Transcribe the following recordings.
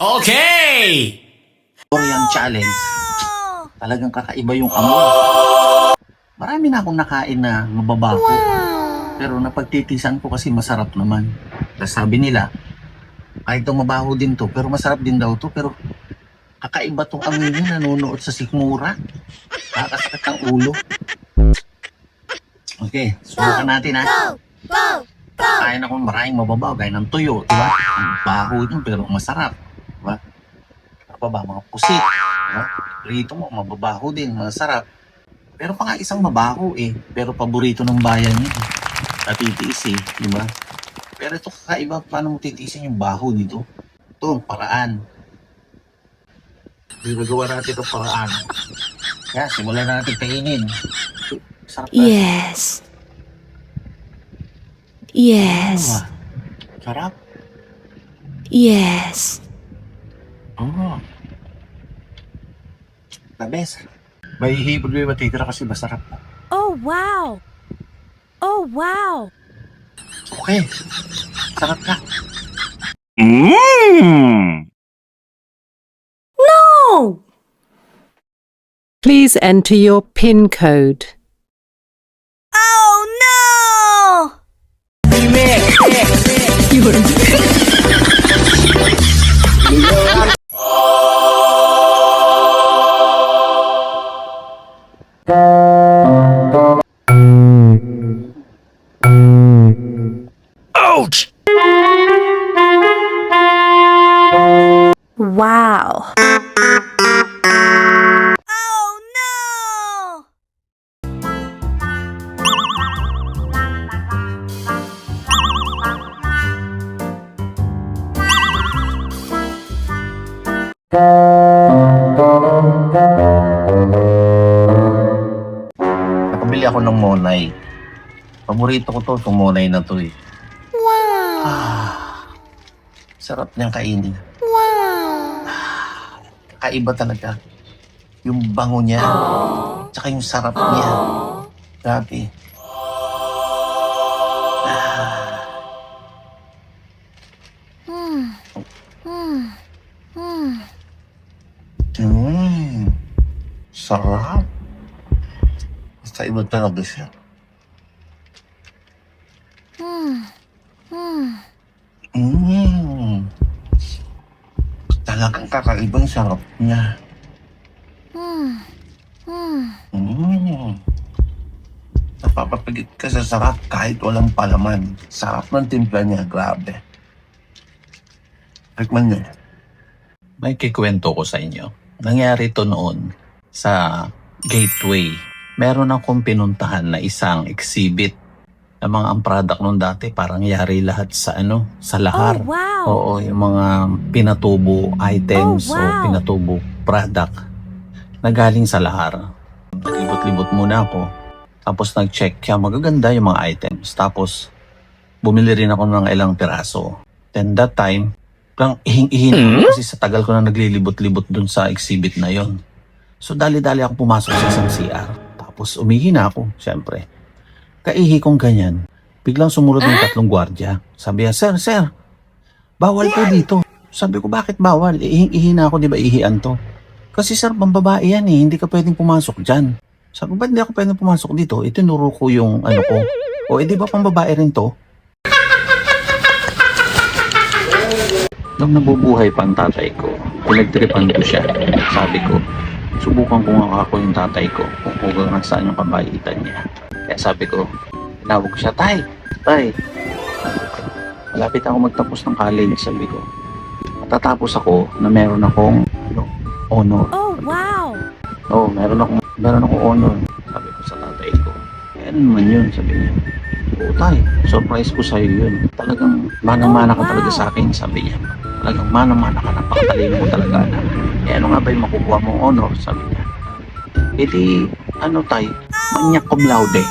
Okay! Korean challenge. Talagang kakaiba yung amoy. Marami na akong nakain na mababaho. Pero napagtitisan ko kasi masarap naman. Tapos sabi nila, kahit itong mabaho din to, pero masarap din daw to. Pero kakaiba tong amoy niya, nanonood sa sikmura. Nakakasakit ang ulo. Okay, subukan natin ha. Kain ako maraming mababaw, gaya ng tuyo, di ba? Ang baho yun, pero masarap. Di ba? Ano pa ba, mga pusit. Di ba? Rito mo, mababaho din, masarap. Pero pa nga isang mabaho eh. Pero paborito ng bayan niya. Natitiis eh, di ba? Pero ito kakaiba, paano mo titiisin yung baho dito? Ito, paraan. Ginagawa natin itong paraan. Kaya, simulan natin kainin. Sarap na. Yes. Yes. Ah, sarap. Yes. Oh. The best. May hihipod mo yung matitira kasi masarap. Oh, wow. Oh, wow. Okay. Sarap ka. Oh! Please enter your PIN code. Oh, no! Ouch! Wow. Oh, no! Nakabili ako ng monay. Paborito ko to, itong monay na to eh. Wow. Sarap niyang kainin. Wow. Kakaiba talaga. Yung bango niya. Tsaka yung sarap niya. Grabe. Sarap. Kakaiba talaga siya. Talagang kakaibang sarap niya. Napapapagit ka sa sarap kahit walang palaman. Sarap ng timpla niya, grabe. Tikman niyo. May kikwento ko sa inyo. Nangyari to noon sa Gateway. Meron akong pinuntahan na isang exhibit na mga ang product nung dati parang yari lahat sa sa lahar. Oh, wow. Oo, yung mga pinatubo items Oh, o wow. pinatubo product na galing sa lahar. Libot-libot muna ako. Tapos nag-check kaya magaganda yung mga items. Tapos bumili rin ako ng ilang piraso. Then that time, lang ihing-ihin kasi sa tagal ko na naglilibot-libot dun sa exhibit na yon. So dali-dali ako pumasok sa isang CR. Tapos umihi na ako, syempre. Kaihi kong ganyan. Biglang sumunod ng tatlong gwardya. Sabi niya, Sir, bawal po dito. Sabi ko, bakit bawal? Ihing-ihi na ako, di ba ihian to? Kasi sir, pambabae yan eh, hindi ka pwedeng pumasok dyan. Sabi ko, ba't hindi ako pwedeng pumasok dito? Itinuro ko yung ko. O, di ba pambabae rin to? Nung nabubuhay pa ang tatay ko, pinagtripan ko siya. Sabi ko, subukan ko nga ako yung tatay ko kung hanggang saan yung kabaitan niya. Kaya sabi ko, tinawag ko siya, Tay! Sabi ko, malapit ako magtapos ng college, sabi ko. Matatapos ako na meron akong honor. Oh, wow. Oo, meron akong honor. Sabi ko sa tatay ko. Ano naman yun, sabi niya. Oo, Tay, surprise ko sa'yo yun. Talagang manang-mana ka talaga sa akin, sabi niya. Talagang manang-mana ka, napakatalino mo talaga na. Ano nga ba yung makukuha mong honor, sabi niya. Tay, manyak cum laude.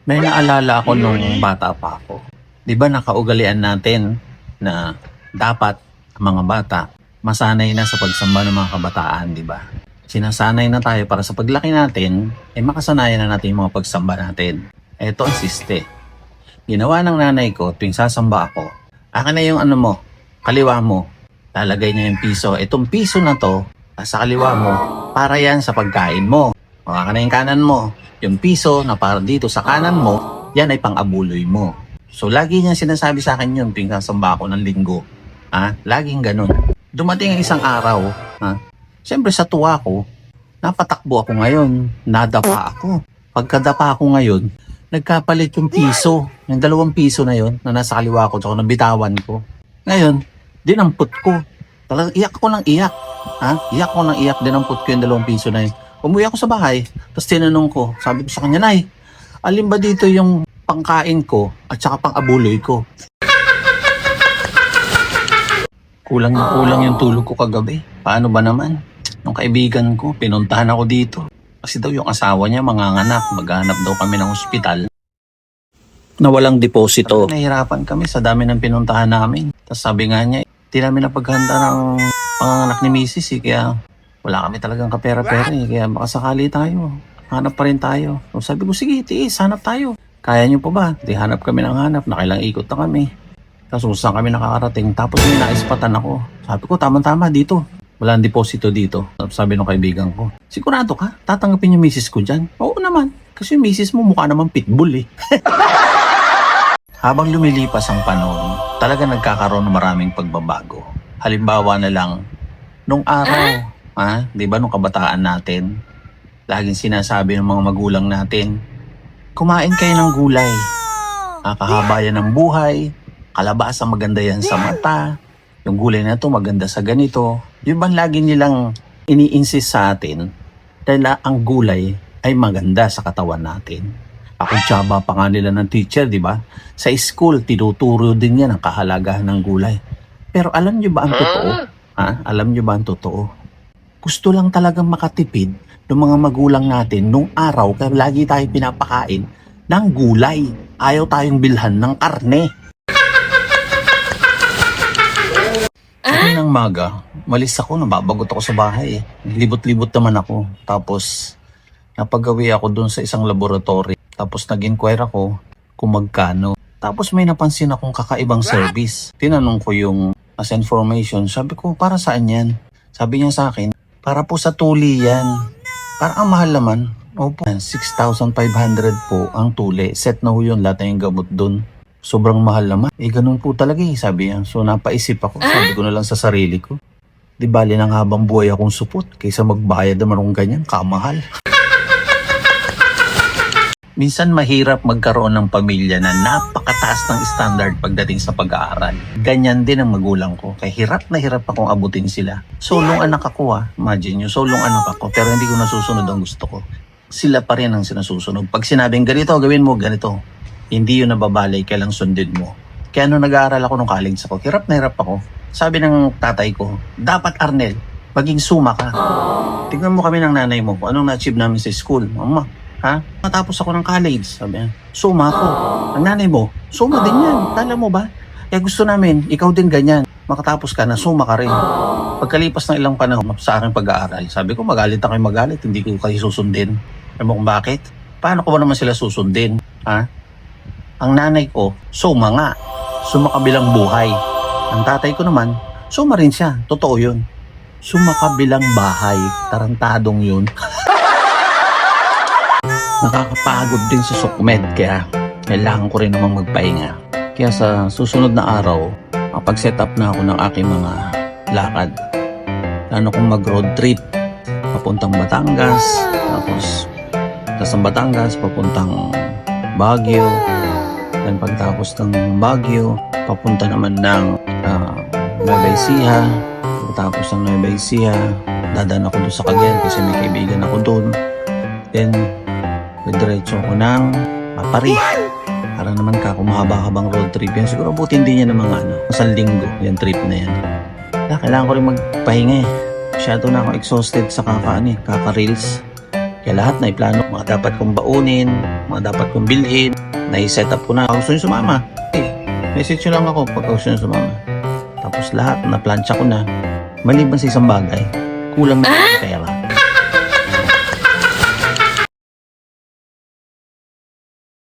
May naalala ako nung bata pa ako. Di ba nakaugalian natin na dapat ang mga bata masanay na sa pagsamba ng mga kabataan, di ba? Sinasanay na tayo para sa paglaki natin, makasanayan na natin yung mga pagsamba natin. Ito ang siste. Ginawa ng nanay ko tuwing sasamba ako, Akin na yung ano mo, kaliwa mo. Lalagay niya yung piso. Itong piso na to, sa kaliwa mo, para yan sa pagkain mo. Akin na yung kanan mo. Yung piso na para dito sa kanan mo, yan ay pang-abuloy mo. So, lagi niya sinasabi sa akin yun tuwing kasamba ako ng linggo. Laging ganun. Dumating ang isang araw, siyempre sa tuwa ko, napatakbo ako ngayon, nadapa ako. Pagkadapa ako ngayon, nagkapalit yung piso. Yung 2 piso na yun, na nasa kaliwa ko, tsaka nabitawan ko. Ngayon, dinampot ko. Talagang iyak ko ng iyak. Iyak ko ng iyak, dinampot ko yung 2 piso na yun. Umuwi ako sa bahay, tapos tinanong ko, sabi ko sa kanya, Nay, alin ba dito yung pangkain ko at saka pang-abuloy ko? Kulang yung tulog ko kagabi. Paano ba naman? Nung kaibigan ko, pinuntahan ako dito. Kasi daw yung asawa niya manganganak, maghanap daw kami ng ospital na walang deposito. Nahihirapan kami sa dami ng pinuntahan namin. Tapos sabi nga niya, di namin napaghanda ng panganganak ni Mrs. Kaya wala kami talagang kapera-pera kaya makasakali tayo. Hanap pa rin tayo. So sabi ko, sige, tiis, hanap tayo. Kaya niyo pa ba? Di hanap kami ng hanap, nakailang ikot na kami. Tapos saan kami nakakarating. Tapos may naispatan ako. Sabi ko, tama-tama dito. Walang deposito dito. Sabi ng kaibigan ko, sigurado ka? Tatanggapin yung misis ko dyan? Oo naman. Kasi yung misis mo mukha naman pitbull eh. Habang lumilipas ang panahon, talaga nagkakaroon ng maraming pagbabago. Halimbawa na lang, nung araw, di ba nung kabataan natin, laging sinasabi ng mga magulang natin, kumain kayo ng gulay. Nakakahaba yan ng buhay, kalabasa maganda yan sa mata, yung gulay na to maganda sa ganito. Yung bang lagi nilang ini-insist sa atin dahil ang gulay ay maganda sa katawan natin. Ako tsaba pa nga nila ng teacher, di ba? Sa school, tinuturo din yan ang kahalagahan ng gulay. Pero alam nyo ba ang totoo? Alam nyo ba ang totoo? Gusto lang talagang makatipid ng mga magulang natin nung araw kaya lagi tayo pinapakain ng gulay. Ayaw tayong bilhan ng karne. Sabi ng maga, malis ako, nababagot ako sa bahay. Libot-libot naman ako. Tapos, napagawi ako dun sa isang laboratory. Tapos, nag-inquire ako kung magkano. Tapos, may napansin akong kakaibang service. Tinanong ko yung as information. Sabi ko, para saan yan? Sabi niya sa akin, para po sa tuli yan. Parang ang mahal naman. Opo, 6,500 po ang tuli. Set na ho yun, lahat ng gamot dun. Sobrang mahal naman. Ganun po talaga sabi niya. So napaisip ako, sabi ko na lang sa sarili ko. Di bali nang habang buhay akong supot, kaysa magbayad naman akong ganyan, kamahal. Minsan mahirap magkaroon ng pamilya na napakataas ng standard pagdating sa pag-aaral. Ganyan din ang magulang ko. Kaya hirap na hirap akong abutin sila. Solong anak ako Imagine nyo, solong anak ako. Pero hindi ko nasusunod ang gusto ko. Sila pa rin ang sinasusunod. Pag sinabing ganito, gawin mo ganito. Hindi yun nababalay, kailang sundin mo. Kaya nung nag-aaral ako nung college ako, hirap na hirap ako. Sabi ng tatay ko, dapat Arnel, maging suma ka. Tignan mo kami ng nanay mo kung anong na-achieve namin sa school. Mama, matapos ako ng college, sabi niya, suma ako. Ang nanay mo, suma din yan. Alam mo ba? Kaya gusto namin, ikaw din ganyan. Makatapos ka na, suma ka rin. Pagkalipas ng ilang panahon sa aking pag-aaral, sabi ko, magalit na kayo magalit, hindi ko kayo susundin. Alam mo kung bakit? Paano ko ba naman sila susundin? Ang nanay ko, suma nga. Sumakabilang buhay. Ang tatay ko naman, suma rin siya. Totoo yun. Sumakabilang bahay. Tarantadong yun. Nakakapagod din sa sukmed, kaya kailangan ko rin namang magpahinga. Kaya sa susunod na araw, kapag-set up na ako ng aking mga lakad. Plano kong mag-road trip. Papuntang Batangas. Tapos, sa Batangas, papuntang Baguio. Dan pagtapos ng Baguio, papunta naman ng Nueva Ecija. Pagtapos ng Nueva Ecija, dadaan ako doon sa Cagayan kasi may kaibigan ako doon. Then, diretso ako ng Paris. Para naman mahaba-habang road trip yan. Siguro buti hindi niya ng mga isang linggo yung trip na yan. Kailangan ko rin magpahinga Masyado na ako exhausted sa kaka-reels. Kaya lahat na iplano, mga dapat kong baunin, mga dapat kong bilhin, na-set up ko na. Gusto nyo sumama? Message nyo lang ako pag gusto nyo sumama. Tapos lahat, na-plancha ko na. Maliban sa isang bagay, kulang na pera.